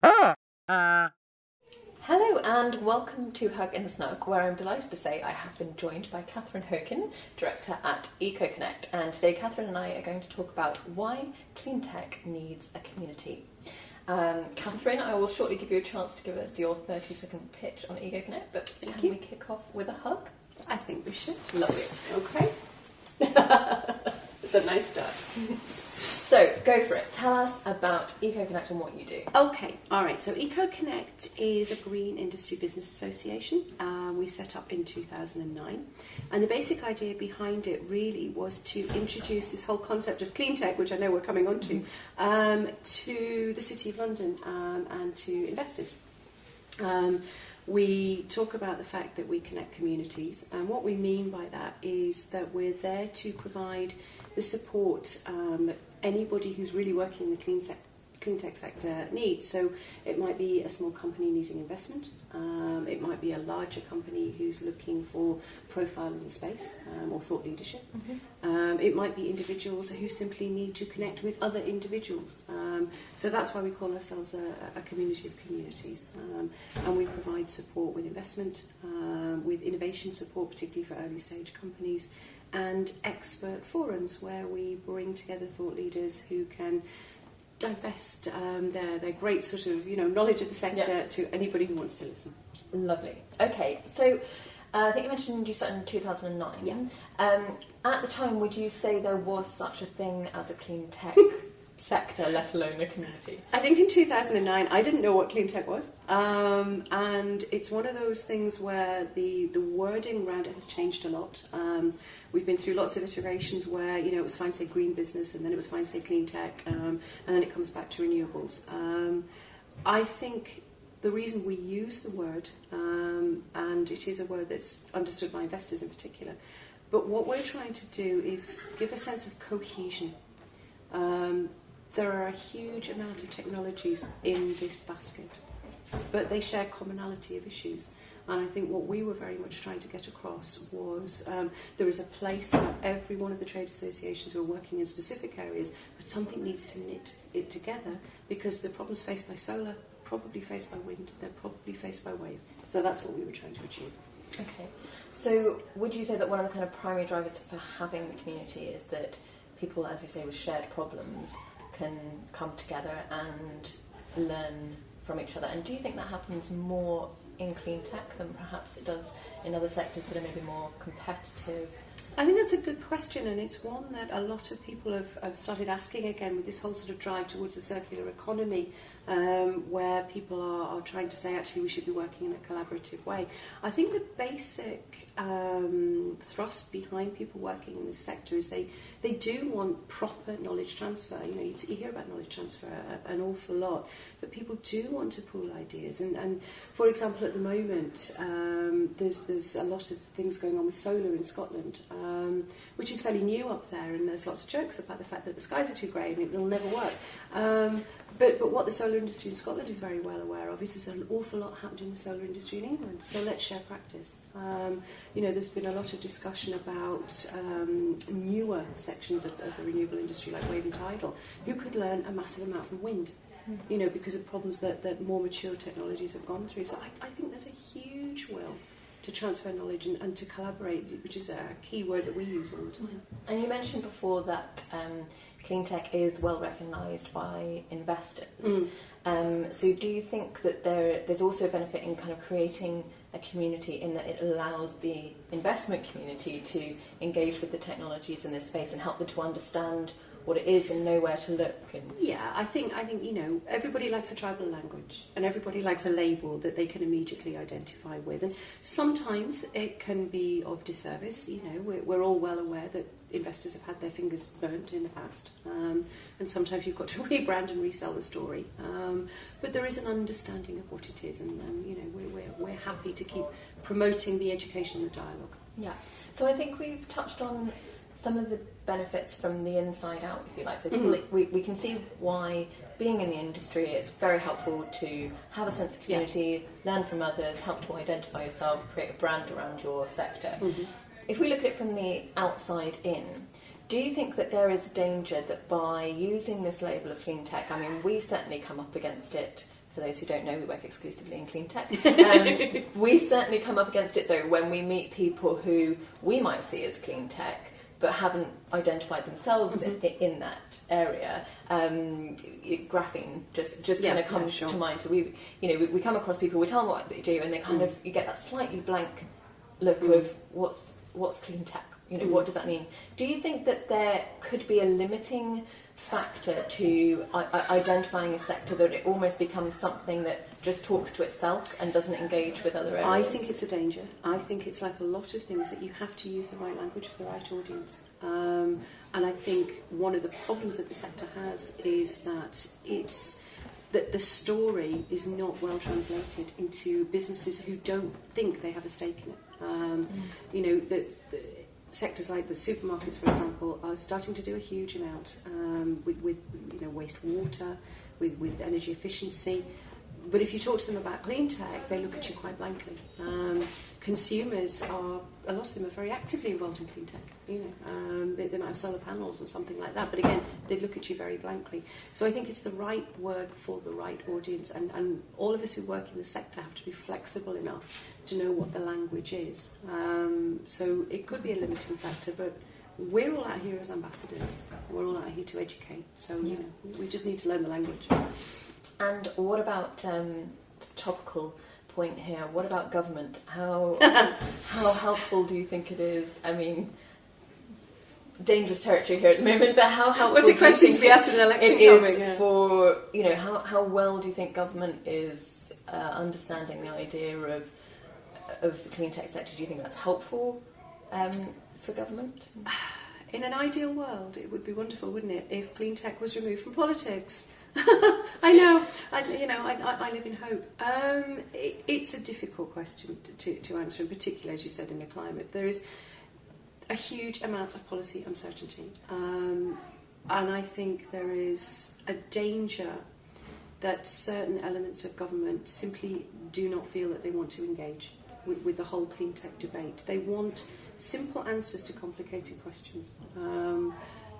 Hello and welcome to Hug in the Snug, where I'm delighted to say I have been joined by Catherine Hokin, Director at ecoConnect, and today Catherine and I are going to talk about why Cleantech needs a community. Catherine, I will shortly give you a chance to give us your 30-second pitch on ecoConnect, but can we kick off with a hug? I think we should. Lovely. Okay. It's a nice start. So, go for it. Tell us about ecoConnect and what you do. Okay, all right. So ecoConnect is a green industry business association. We set up in 2009. And the basic idea behind it really was to introduce this whole concept of clean tech, which I know we're coming on to the City of London and to investors. We talk about the fact that we connect communities, and what we mean by that is that we're there to provide the support that anybody who's really working in the clean tech sector needs. So it might be a small company needing investment, it might be a larger company who's looking for profile in the space or thought leadership. It might be individuals who simply need to connect with other individuals. So that's why we call ourselves a community of communities. And we provide support with investment, with innovation support, particularly for early stage companies, and expert forums where we bring together thought leaders who can divest their great sort of knowledge of the sector to anybody who wants to listen. Lovely. Okay, so I think you mentioned you started in 2009. Yeah. At the time, would you say there was such a thing as a clean tech sector, let alone a community? I think in 2009 I didn't know what clean tech was, and it's one of those things where the wording around it has changed a lot. We've been through lots of iterations where it was fine to say green business, and then it was fine to say clean tech, and then it comes back to renewables. I think the reason we use the word, and it is a word that's understood by investors in particular, but what we're trying to do is give a sense of cohesion. There are a huge amount of technologies in this basket, but they share commonality of issues. And I think what we were very much trying to get across was there is a place for every one of the trade associations who are working in specific areas, but something needs to knit it together, because the problems faced by solar, probably faced by wind, they're probably faced by wave. So that's what we were trying to achieve. Okay. So would you say that one of the kind of primary drivers for having the community is that people, as you say, with shared problems can come together and learn from each other? And do you think that happens more in clean tech than perhaps it does in other sectors that are maybe more competitive? I think that's a good question, and it's one that a lot of people have started asking again with this whole sort of drive towards the circular economy, where people are trying to say actually we should be working in a collaborative way. I think the basic thrust behind people working in this sector is they do want proper knowledge transfer. You hear about knowledge transfer an awful lot, but people do want to pool ideas. And for example, at the moment, there's a lot of things going on with solar in Scotland, which is fairly new up there, and there's lots of jokes about the fact that the skies are too grey and it will never work. But what the solar industry in Scotland is very well aware of is there's an awful lot happened in the solar industry in England, so let's share practice. There's been a lot of discussion about newer sections of the renewable industry like wave and tidal, who could learn a massive amount from wind, because of problems that more mature technologies have gone through. So I think there's a huge will to transfer knowledge and to collaborate, which is a key word that we use all the time. And you mentioned before that clean tech is well recognised by investors. So do you think that there's also a benefit in kind of creating a community in that it allows the investment community to engage with the technologies in this space and help them to understand what it is and know where to look? Yeah, I think everybody likes a tribal language, and everybody likes a label that they can immediately identify with, and sometimes it can be of disservice. We're all well aware that investors have had their fingers burnt in the past, and sometimes you've got to rebrand and resell the story, but there is an understanding of what it is, and we're happy to keep promoting the education and the dialogue. Yeah, so I think we've touched on some of the benefits from the inside out, if you like. So we can see why being in the industry, it's very helpful to have a sense of community, learn from others, help to identify yourself, create a brand around your sector. If we look at it from the outside in, do you think that there is a danger that by using this label of clean tech, I mean, we certainly come up against it For those who don't know, we work exclusively in Cleantech. We certainly come up against it, though, when we meet people who we might see as Cleantech, but haven't identified themselves in that area. Graphene just kind of comes to mind. So we come across people, we tell them what they do, and they kind of, you get that slightly blank look of what's Cleantech. What does that mean? Do you think that there could be a limiting factor to identifying a sector, that it almost becomes something that just talks to itself and doesn't engage with other areas? I think it's a danger. I think it's like a lot of things, that you have to use the right language for the right audience. And I think one of the problems that the sector has is that that the story is not well translated into businesses who don't think they have a stake in it. The sectors like the supermarkets, for example, are starting to do a huge amount with wastewater, with energy efficiency. But if you talk to them about clean tech, they look at you quite blankly. Consumers a lot of them are very actively involved in clean tech. They might have solar panels or something like that, but again, they look at you very blankly. So I think it's the right word for the right audience, and all of us who work in the sector have to be flexible enough to know what the language is. So it could be a limiting factor, but we're all out here as ambassadors. We're all out here to educate. So we just need to learn the language. And what about topical point here? What about government? How helpful do you think it is? I mean, dangerous territory here at the moment, but how helpful? What's a question to be asked in an election coming? For how well do you think government is understanding the idea of the clean tech sector? Do you think that's helpful for government? In an ideal world, it would be wonderful, wouldn't it, if clean tech was removed from politics? I know. I live in hope. It's a difficult question to answer, in particular, as you said, in the climate. There is a huge amount of policy uncertainty, and I think there is a danger that certain elements of government simply do not feel that they want to engage with the whole clean tech debate. They want simple answers to complicated questions.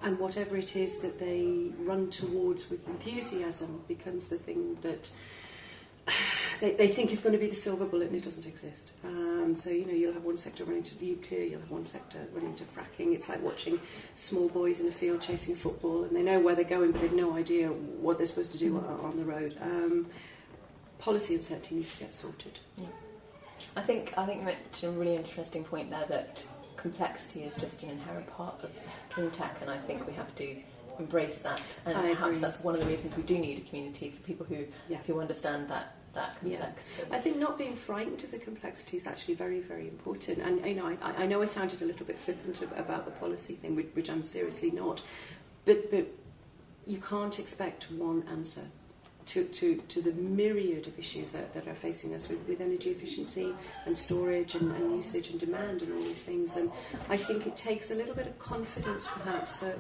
And whatever it is that they run towards with enthusiasm becomes the thing that they think is going to be the silver bullet, and it doesn't exist. So you'll have one sector running to nuclear, you'll have one sector running to fracking. It's like watching small boys in a field chasing a football, and they know where they're going, but they've no idea what they're supposed to do on the road. Policy uncertainty needs to get sorted. Yeah. I think you mentioned a really interesting point there, that complexity is just an inherent part of clean tech, and I think we have to embrace that. And perhaps that's one of the reasons we do need a community, for people who understand that complexity. I think not being frightened of the complexity is actually very, very important. And I know I sounded a little bit flippant about the policy thing, which I'm seriously not. But you can't expect one answer to the myriad of issues that are facing us with energy efficiency and storage and usage and demand and all these things. And I think it takes a little bit of confidence, perhaps, for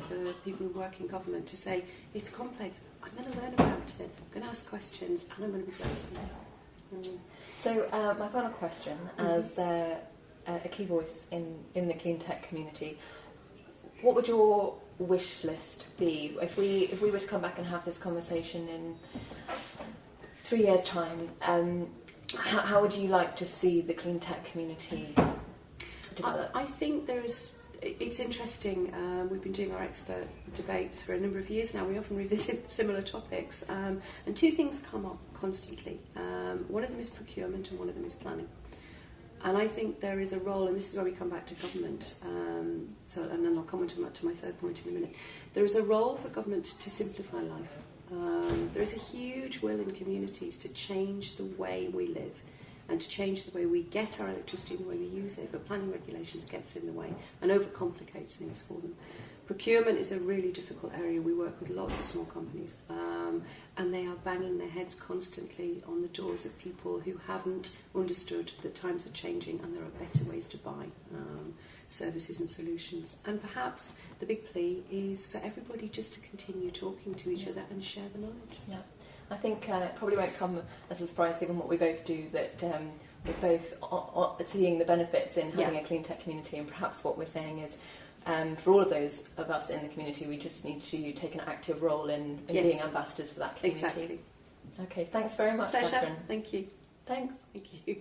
people who work in government to say, it's complex, I'm going to learn about it, I'm going to ask questions, and I'm going to be flexible. So my final question, as a key voice in the clean tech community, what would your wish list be if we were to come back and have this conversation in 3 years' time? How would you like to see the clean tech community develop? I think it's interesting. We've been doing our expert debates for a number of years now. We often revisit similar topics, and two things come up constantly. One of them is procurement, and one of them is planning. And I think there is a role, and this is where we come back to government, and then I'll come on to my third point in a minute. There is a role for government to simplify life. There is a huge will in communities to change the way we live and to change the way we get our electricity and the way we use it, but planning regulations gets in the way and overcomplicates things for them. Procurement is a really difficult area. We work with lots of small companies, and they are banging their heads constantly on the doors of people who haven't understood that times are changing and there are better ways to buy services and solutions. And perhaps the big plea is for everybody just to continue talking to each other and share the knowledge. Yeah, I think it probably won't come as a surprise, given what we both do, that we're both seeing the benefits in having a clean tech community, and perhaps what we're saying is, for all of those of us in the community, we just need to take an active role in being ambassadors for that community. Exactly. Okay, thanks very much, Pleasure. Catherine. Thank you. Thanks. Thank you.